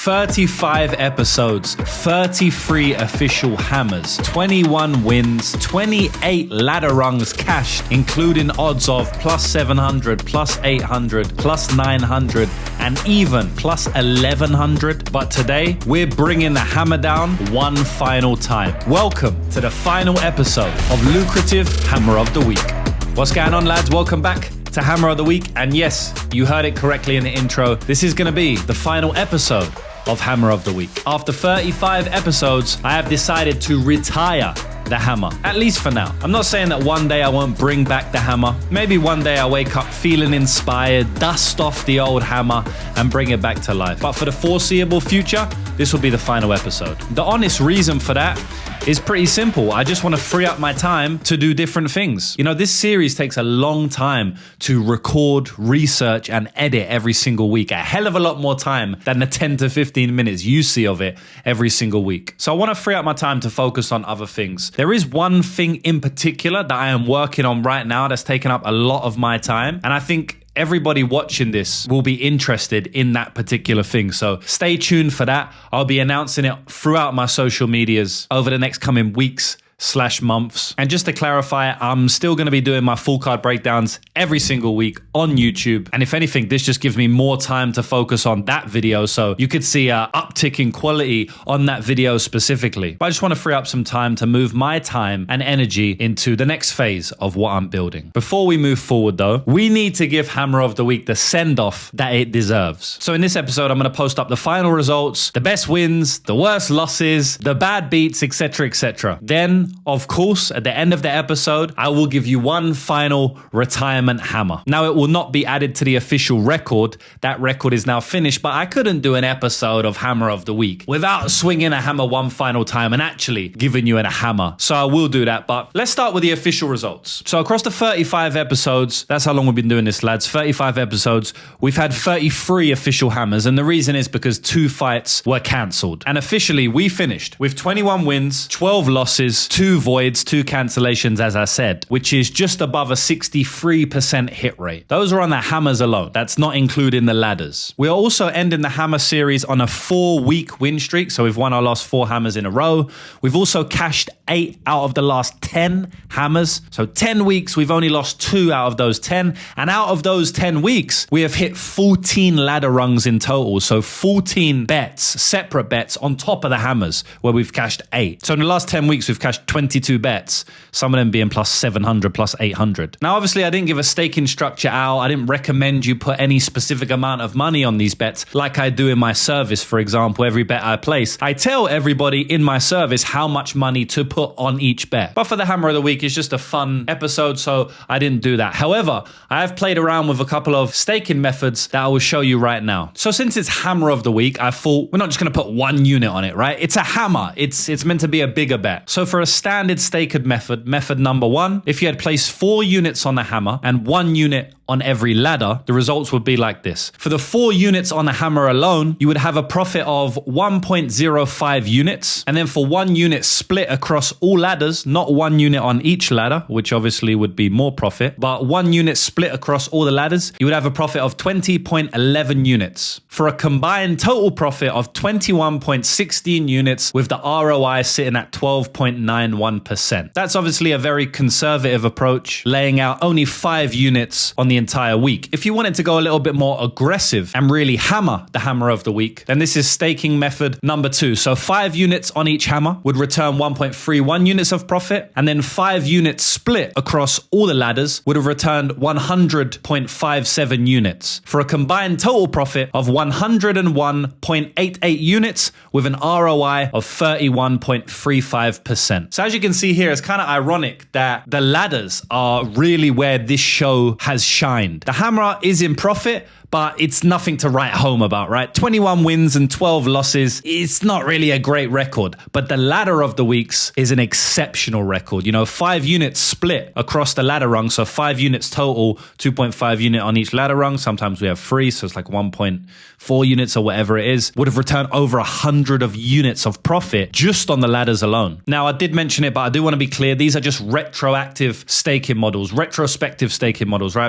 35 episodes, 33 official hammers, 21 wins, 28 ladder rungs cashed, including odds of plus 700, plus 800, plus 900, and even plus 1100. But today, we're bringing the hammer down one final time. Welcome to the final episode of Lucrative Hammer of the Week. What's going on, lads? Welcome back to Hammer of the Week. And yes, you heard it correctly in the intro. This is going to be the final episode of Hammer of the Week. After 35 episodes, I have decided to retire the hammer, at least for now. I'm not saying that one day I won't bring back the hammer. Maybe one day I wake up feeling inspired, dust off the old hammer and bring it back to life. But for the foreseeable future, this will be the final episode. The honest reason for that is pretty simple. I just want to free up my time to do different things. You know, this series takes a long time to record, research, and edit every single week. A hell of a lot more time than the 10 to 15 minutes you see of it every single week. So I want to free up my time to focus on other things. There is one thing in particular that I am working on right now that's taken up a lot of my time, and I think everybody watching this will be interested in that particular thing. So stay tuned for that. I'll be announcing it throughout my social medias over the next coming weeks/months. And just to clarify, I'm still going to be doing my full card breakdowns every single week on YouTube. And if anything, this just gives me more time to focus on that video. So you could see an uptick in quality on that video specifically. But I just want to free up some time to move my time and energy into the next phase of what I'm building. Before we move forward though, we need to give Hammer of the Week the send-off that it deserves. So in this episode, I'm going to post up the final results, the best wins, the worst losses, the bad beats, etc., etc. Then, of course, at the end of the episode, I will give you one final retirement hammer. Now, it will not be added to the official record. That record is now finished, but I couldn't do an episode of Hammer of the Week without swinging a hammer one final time and actually giving you a hammer. So I will do that, but let's start with the official results. So across the 35 episodes, that's how long we've been doing this, lads, 35 episodes, we've had 33 official hammers, and the reason is because 2 fights were cancelled. And officially, we finished with 21 wins, 12 losses, 2 voids, 2 cancellations, as I said, which is just above a 63% hit rate. Those are on the hammers alone. That's not including the ladders. We are also ending the hammer series on a 4-week win streak. So we've won our last 4 hammers in a row. We've also cashed 8 out of the last 10 hammers. So 10 weeks, we've only lost 2 out of those 10. And out of those 10 weeks, we have hit 14 ladder rungs in total. So 14 bets, separate bets on top of the hammers where we've cashed 8. So in the last 10 weeks, we've cashed 22 bets, some of them being plus 700, plus 800. Now, obviously, I didn't give a staking structure out. I didn't recommend you put any specific amount of money on these bets like I do in my service, for example. Every bet I place, I tell everybody in my service how much money to put on each bet. But for the Hammer of the Week, it's just a fun episode, so I didn't do that. However, I have played around with a couple of staking methods that I will show you right now. So since it's Hammer of the Week, I thought we're not just going to put one unit on it, right? It's a hammer. It's meant to be a bigger bet. So for a standard staked method number 1, if you had placed 4 units on the hammer and 1 unit on every ladder, the results would be like this. For the 4 units on the hammer alone, you would have a profit of 1.05 units. And then for 1 unit split across all ladders, not 1 unit on each ladder, which obviously would be more profit, but 1 unit split across all the ladders, you would have a profit of 20.11 units. For a combined total profit of 21.16 units, with the ROI sitting at 12.91%. That's obviously a very conservative approach, laying out only 5 units on the entire week. If you wanted to go a little bit more aggressive and really hammer the Hammer of the Week, then this is staking method number 2. So 5 units on each hammer would return 1.31 units of profit, and then 5 units split across all the ladders would have returned 100.57 units for a combined total profit of 101.88 units with an ROI of 31.35%. So as you can see here, it's kind of ironic that the ladders are really where this show has shined. The hammer is in profit, but it's nothing to write home about, right? 21 wins and 12 losses. It's not really a great record, but the ladder of the weeks is an exceptional record. You know, 5 units split across the ladder rung. So 5 units total, 2.5 unit on each ladder rung. Sometimes we have 3, so it's like 1.4 units or whatever it is, would have returned over 100 of units of profit just on the ladders alone. Now, I did mention it, but I do want to be clear. These are just retrospective staking models, right?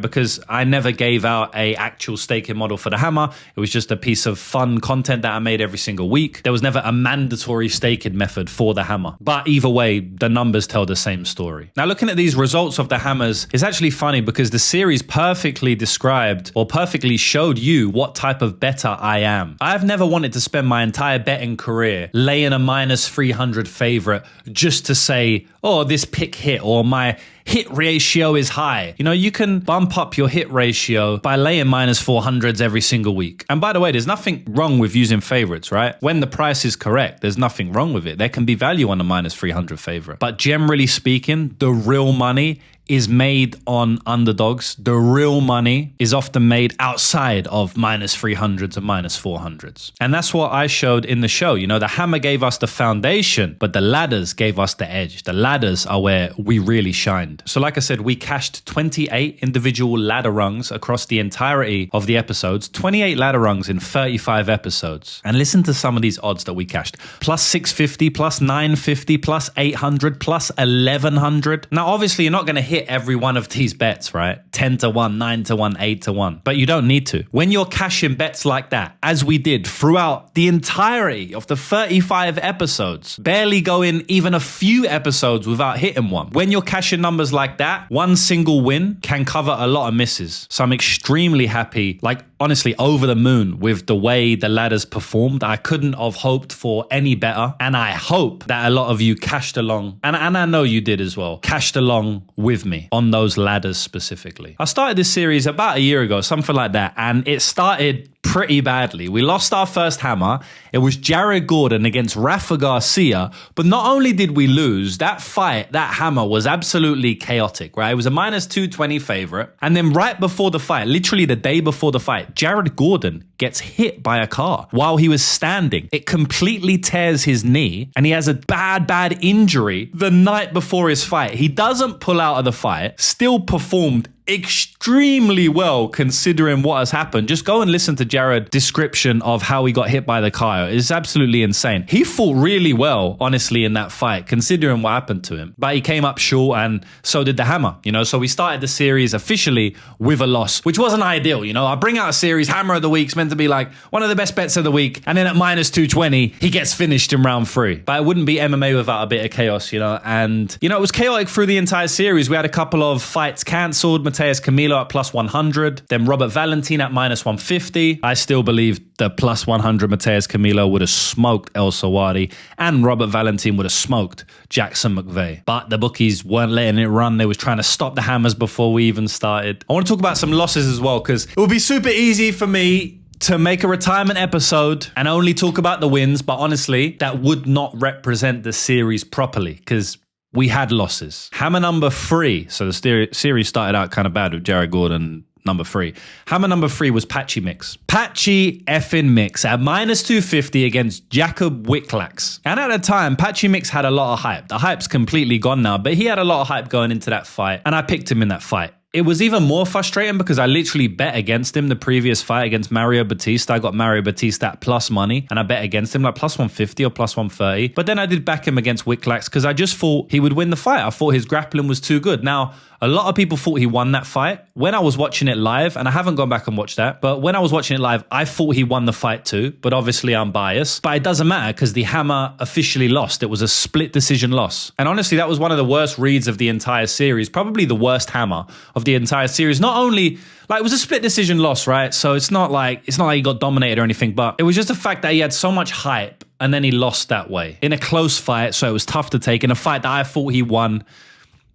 Because I never gave out a actual staking model for the hammer. It was just a piece of fun content that I made every single week. There was never a mandatory staking method for the hammer. But either way, the numbers tell the same story. Now, looking at these results of the hammers, it's actually funny because the series perfectly described or perfectly showed you what type of bettor I am. I've never wanted to spend my entire betting career laying a minus 300 favorite just to say, oh, this pick hit, or my hit ratio is high. You know, you can bump up your hit ratio by laying minus 400s every single week. And by the way, there's nothing wrong with using favorites, right? When the price is correct, there's nothing wrong with it. There can be value on a minus 300 favorite. But generally speaking, the real money is made on underdogs. The real money is often made outside of minus 300s and minus 400s. And that's what I showed in the show. You know, the hammer gave us the foundation, but the ladders gave us the edge. The ladders are where we really shined. So like I said, we cashed 28 individual ladder rungs across the entirety of the episodes, 28 ladder rungs in 35 episodes. And listen to some of these odds that we cashed. Plus 650, plus 950, plus 800, plus 1100. Now, obviously, you're not going to hit every one of these bets, right? 10 to 1, 9 to 1, 8 to 1. But you don't need to. When you're cashing bets like that, as we did throughout the entirety of the 35 episodes, barely going even a few episodes without hitting one. When you're cashing numbers like that, one single win can cover a lot of misses. So I'm extremely happy, like honestly over the moon with the way the ladders performed. I couldn't have hoped for any better. And I hope that a lot of you cashed along, and I know you did as well, cashed along with me on those ladders specifically. I started this series about a year ago, something like that, and it started pretty badly. We lost our first hammer. It was Jared Gordon against Rafa Garcia. But not only did we lose, that fight, that hammer was absolutely chaotic, right? It was a minus 220 favorite. And then right before the fight, literally the day before the fight, Jared Gordon gets hit by a car while he was standing. It completely tears his knee and he has a bad injury the night before his fight. He doesn't pull out of the fight, still performed extremely well considering what has happened. Just go and listen to Jared's description of how he got hit by the car. It's absolutely insane. He fought really well, honestly, in that fight, considering what happened to him. But he came up short, and so did the hammer, you know. So we started the series officially with a loss, which wasn't ideal, you know. I bring out a series, hammer of the week's meant to be like one of the best bets of the week, and then at minus 220, he gets finished in round 3. But it wouldn't be MMA without a bit of chaos, you know. And, you know, it was chaotic through the entire series. We had a couple of fights cancelled. Mateus Camilo at plus 100, then Robert Valentin at minus 150. I still believe the plus 100 Mateus Camilo would have smoked El Sawadi, and Robert Valentin would have smoked Jackson McVeigh. But the bookies weren't letting it run. They was trying to stop the hammers before we even started. I want to talk about some losses as well, because it will be super easy for me to make a retirement episode and only talk about the wins, but honestly, that would not represent the series properly, because we had losses. Hammer number 3. So the series started out kind of bad with Jared Gordon, number 3. Hammer number 3 was Patchy Mix. Patchy effing Mix at minus 250 against Jacob Wicklax. And at the time, Patchy Mix had a lot of hype. The hype's completely gone now, but he had a lot of hype going into that fight. And I picked him in that fight. It was even more frustrating because I literally bet against him the previous fight against Mario Batista. I got Mario Batista at plus money and I bet against him like plus 150 or plus 130. But then I did back him against Wicklax because I just thought he would win the fight. I thought his grappling was too good. Now, a lot of people thought he won that fight. When I was watching it live, and I haven't gone back and watched that, but when I was watching it live, I thought he won the fight too. But obviously I'm biased. But it doesn't matter because the hammer officially lost. It was a split decision loss. And honestly, that was one of the worst reads of the entire series. Probably the worst hammer of the entire series. Not only, like, it was a split decision loss, right? So it's not like he got dominated or anything, but it was just the fact that he had so much hype and then he lost that way. In a close fight, so it was tough to take. In a fight that I thought he won,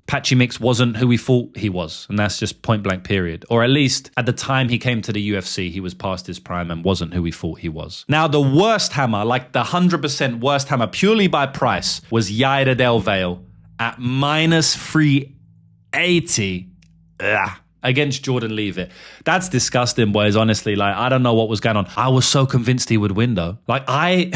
Patchy Mix wasn't who we thought he was. And that's just point blank period. Or at least at the time he came to the UFC, he was past his prime and wasn't who we thought he was. Now, the worst hammer, like the 100% worst hammer, purely by price, was Yaida Del Valle at minus 380 against Jordan Leavitt. That's disgusting, boys. Honestly, like, I don't know what was going on. I was so convinced he would win, though. Like, I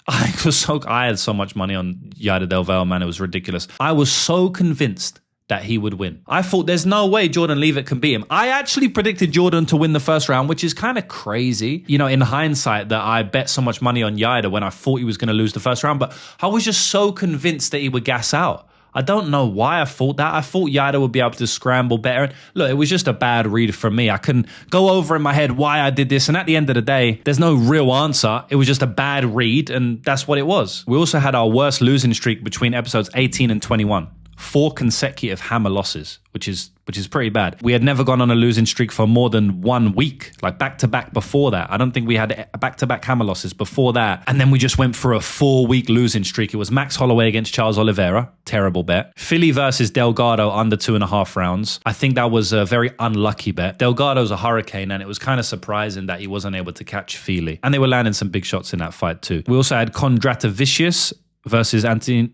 had so much money on Yaida Del Valle, man. It was ridiculous. I was so convinced that he would win. I thought there's no way Jordan Leavitt can beat him. I actually predicted Jordan to win the first round, which is kind of crazy, you know, in hindsight, that I bet so much money on Yaida when I thought he was going to lose the first round. But I was just so convinced that he would gas out. I don't know why I thought that. I thought Yida would be able to scramble better. And look, it was just a bad read for me. I couldn't go over in my head why I did this. And at the end of the day, there's no real answer. It was just a bad read, and that's what it was. We also had our worst losing streak between episodes 18 and 21. 4 consecutive hammer losses, which is pretty bad. We had never gone on a losing streak for more than 1 week, like back-to-back before that. I don't think we had back-to-back hammer losses before that. And then we just went for a 4-week losing streak. It was Max Holloway against Charles Oliveira. Terrible bet. Philly versus Delgado under 2.5 rounds. I think that was a very unlucky bet. Delgado's a hurricane, and it was kind of surprising that he wasn't able to catch Philly. And they were landing some big shots in that fight too. We also had Kondratavicius versus Anthony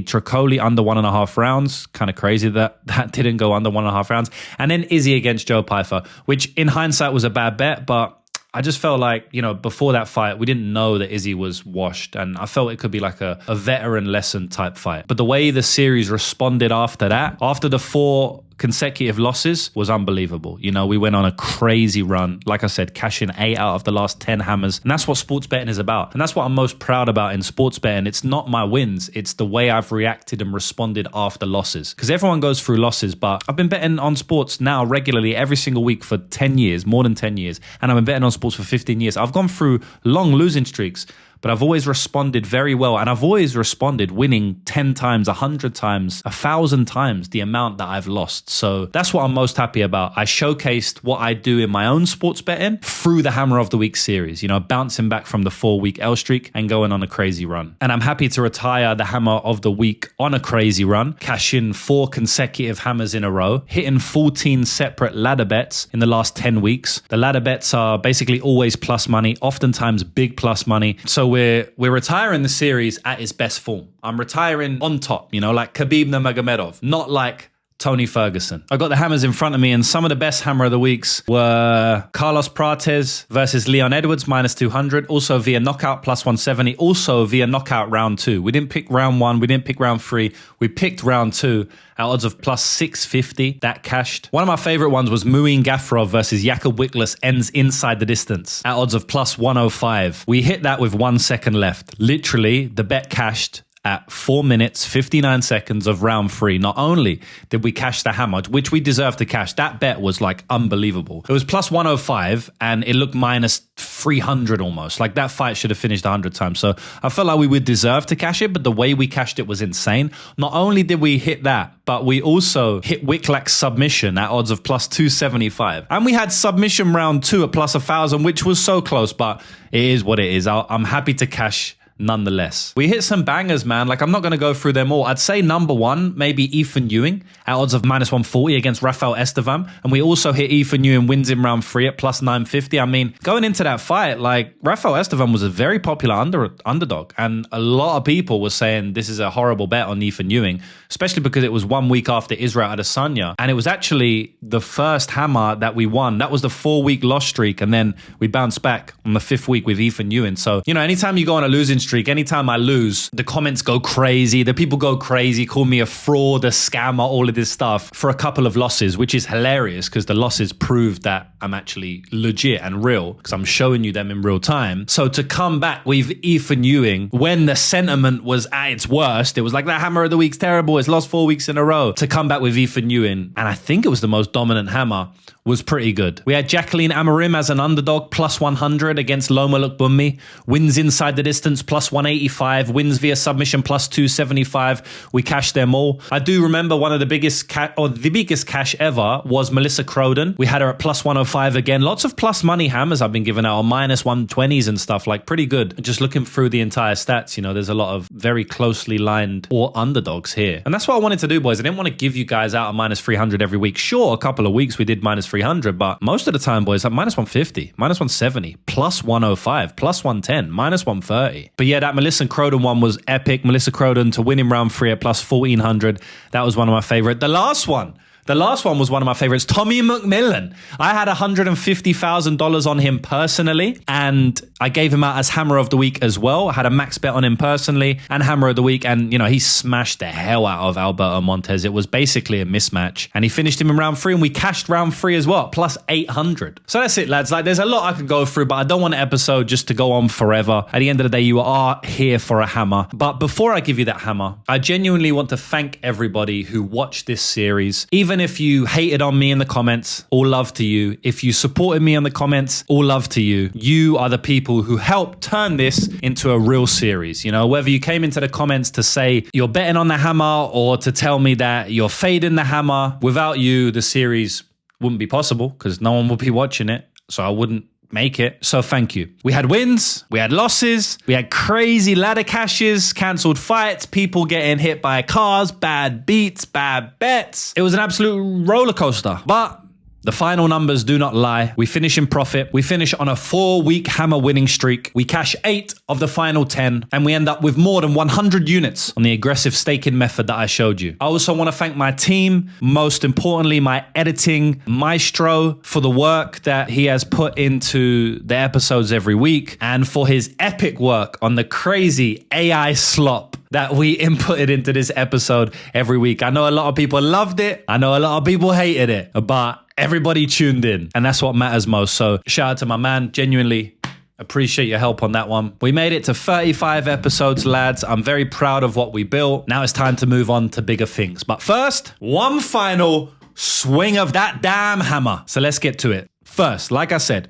Tricoli under 1.5 rounds. Kind of crazy that didn't go under 1.5 rounds. And then Izzy against Joe Pyfer, which in hindsight was a bad bet, but I just felt like, before that fight, we didn't know that Izzy was washed. And I felt it could be like a veteran lesson type fight. But the way the series responded after that, after the 4 consecutive losses, was unbelievable. We went on a crazy run. Like I said, cashing 8 out of the last 10 hammers. And that's what sports betting is about. And that's what I'm most proud about in sports betting. It's not my wins. It's the way I've reacted and responded after losses. Because everyone goes through losses, but I've been betting on sports now regularly every single week for 10 years, more than 10 years. And I've been betting on sports for 15 years. I've gone through long losing streaks, but I've always responded very well. And I've always responded winning 10 times, 100 times, 1,000 times the amount that I've lost. So that's what I'm most happy about. I showcased what I do in my own sports betting through the Hammer of the Week series, bouncing back from the 4-week L streak and going on a crazy run. And I'm happy to retire the Hammer of the Week on a crazy run, cash in 4 consecutive hammers in a row, hitting 14 separate ladder bets in the last 10 weeks. The ladder bets are basically always plus money, oftentimes big plus money. So we're retiring the series at its best form. I'm retiring on top, like Khabib Nurmagomedov, not like Tony Ferguson. I got the hammers in front of me, and some of the best hammer of the weeks were Carlos Prates versus Leon Edwards, minus 200. Also via knockout, plus 170. Also via knockout round 2. We didn't pick round 1. We didn't pick round 3. We picked round 2 at odds of plus 650. That cashed. One of my favorite ones was Muin Gafurov versus Jakub Wickless ends inside the distance at odds of plus 105. We hit that with 1 second left. Literally, the bet cashed at 4 minutes, 59 seconds of round 3. Not only did we cash the hammer, which we deserved to cash, that bet was like unbelievable. It was plus 105 and it looked minus 300 almost. Like that fight should have finished 100 times. So I felt like we would deserve to cash it, but the way we cashed it was insane. Not only did we hit that, but we also hit Wicklak's submission at odds of plus 275. And we had submission round 2 at plus 1,000, which was so close, but it is what it is. I'm happy to cash nonetheless. We hit some bangers, man. Like, I'm not going to go through them all. I'd say number 1, maybe Ethan Ewing at odds of minus 140 against Rafael Estevam. And we also hit Ethan Ewing wins in round 3 at plus 950. I mean, going into that fight, like, Rafael Estevam was a very popular underdog. And a lot of people were saying this is a horrible bet on Ethan Ewing, especially because it was 1 week after Israel Adesanya. And it was actually the first hammer that we won. That was the 4-week loss streak. And then we bounced back on the 5th week with Ethan Ewing. So, anytime you go on a losing streak, anytime I lose, the comments go crazy, the people go crazy, call me a fraud, a scammer, all of this stuff for a couple of losses, which is hilarious because the losses prove that I'm actually legit and real because I'm showing you them in real time. So to come back with Ethan Ewing when the sentiment was at its worst, it was like that hammer of the week's terrible, it's lost 4 weeks in a row. To come back with Ethan Ewing, and I think it was the most dominant hammer, was pretty good. We had Jacqueline Amarim as an underdog, plus 100 against Loma Lukbunmi. Wins inside the distance, plus 185. Wins via submission, plus 275. We cashed them all. I do remember one of the biggest the biggest cash ever was Melissa Croden. We had her at plus 105 again. Lots of plus money hammers I've been giving out on minus 120s and stuff, like pretty good. Just looking through the entire stats, there's a lot of very closely lined or underdogs here. And that's what I wanted to do, boys. I didn't want to give you guys out a minus 300 every week. Sure, a couple of weeks we did minus 300, but most of the time, boys, like minus 150, minus 170, plus 105, plus 110, minus 130. But yeah, that Melissa Croden one was epic. Melissa Croden to win in round 3 at plus 1400. That was one of my favorite. The last one The last one was one of my favorites, Tommy McMillan. I had $150,000 on him personally, and I gave him out as Hammer of the Week as well. I had a max bet on him personally and Hammer of the Week, and he smashed the hell out of Alberto Montes. It was basically a mismatch, and he finished him in round 3, and we cashed round 3 as well, plus 800. So that's it, lads. Like, there's a lot I could go through, but I don't want an episode just to go on forever. At the end of the day, you are here for a hammer. But before I give you that hammer, I genuinely want to thank everybody who watched this series. Even if you hated on me in the comments, all love to you. If you supported me in the comments, all love to you. You are the people who helped turn this into a real series. Whether you came into the comments to say you're betting on the hammer or to tell me that you're fading the hammer, without you, the series wouldn't be possible because no one would be watching it. So I wouldn't make it. So thank you. We had wins, we had losses, we had crazy ladder cashes, cancelled fights, people getting hit by cars, bad beats, bad bets. It was an absolute roller coaster. But the final numbers do not lie. We finish in profit. We finish on a 4-week hammer winning streak. We cash 8 of the final 10, and we end up with more than 100 units on the aggressive staking method that I showed you. I also want to thank my team, most importantly, my editing maestro, for the work that he has put into the episodes every week, and for his epic work on the crazy AI slop that we inputted into this episode every week. I know a lot of people loved it. I know a lot of people hated it, but everybody tuned in, and that's what matters most. So shout out to my man. Genuinely appreciate your help on that one. We made it to 35 episodes, lads. I'm very proud of what we built. Now it's time to move on to bigger things. But first, one final swing of that damn hammer. So let's get to it. First, like I said,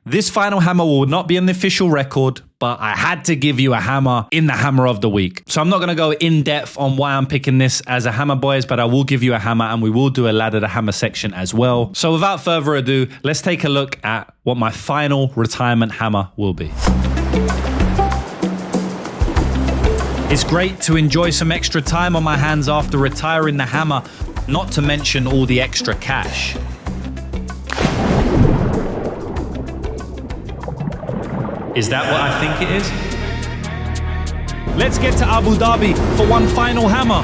this final hammer will not be an official record, but I had to give you a hammer in the Hammer of the Week. So I'm not going to go in depth on why I'm picking this as a hammer, boys, but I will give you a hammer, and we will do a ladder to hammer section as well. So without further ado, let's take a look at what my final retirement hammer will be. It's great to enjoy some extra time on my hands after retiring the hammer, not to mention all the extra cash. Is that what I think it is? Let's get to Abu Dhabi for one final hammer.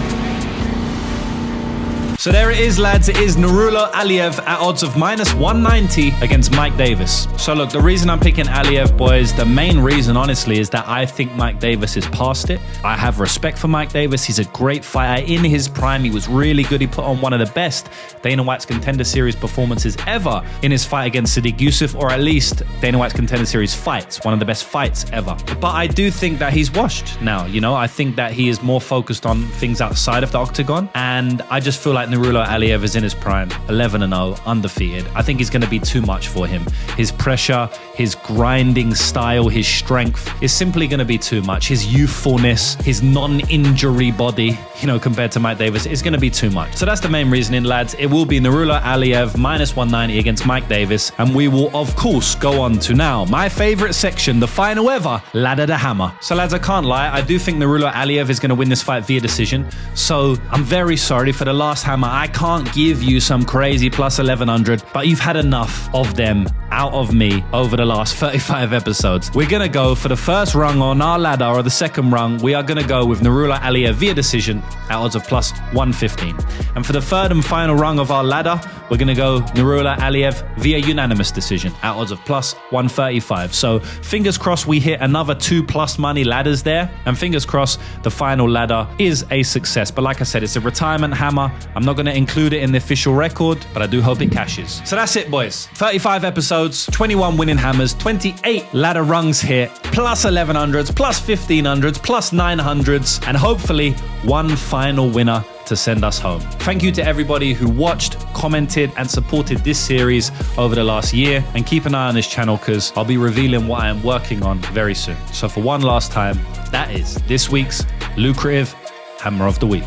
So there it is, lads. It is Ankalaev at odds of minus 190 against Mike Davis. So look, the reason I'm picking Ankalaev, boys, the main reason, honestly, is that I think Mike Davis is past it. I have respect for Mike Davis. He's a great fighter in his prime. He was really good. He put on one of the best Dana White's Contender Series performances ever in his fight against Sadiq Yusuff, or at least Dana White's Contender Series fights, one of the best fights ever. But I do think that he's washed now. I think that he is more focused on things outside of the octagon, and I just feel like Ankalaev is in his prime, 11-0, undefeated. I think it's going to be too much for him. His pressure, his grinding style, his strength is simply going to be too much. His youthfulness, his non-injury body, compared to Mike Davis, is going to be too much. So that's the main reasoning, lads. It will be Ankalaev minus 190 against Mike Davis, and we will, of course, go on to now my favorite section, the final ever, ladder to hammer. So, lads, I can't lie. I do think Ankalaev is going to win this fight via decision. So I'm very sorry for the last hammer. I can't give you some crazy plus 1100, but you've had enough of them out of me over the last 35 episodes. We're going to go for the first rung on our ladder, or the second rung. We are going to go with Ankalaev via decision at odds of plus 115. And for the third and final rung of our ladder, we're going to go Ankalaev via unanimous decision at odds of plus 135. So fingers crossed we hit another 2+ money ladders there, and fingers crossed the final ladder is a success. But like I said, it's a retirement hammer. I'm not going to include it in the official record, but I do hope it cashes. So that's it, boys. 35 episodes, 21 winning hammers, 28 ladder rungs hit, plus 1100s, plus 1500s, plus 900s, and hopefully one final winner to send us home. Thank you to everybody who watched, commented, and supported this series over the last year, and keep an eye on this channel because I'll be revealing what I am working on very soon. So for one last time, that is this week's Lucrative Hammer of the Week.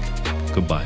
Goodbye.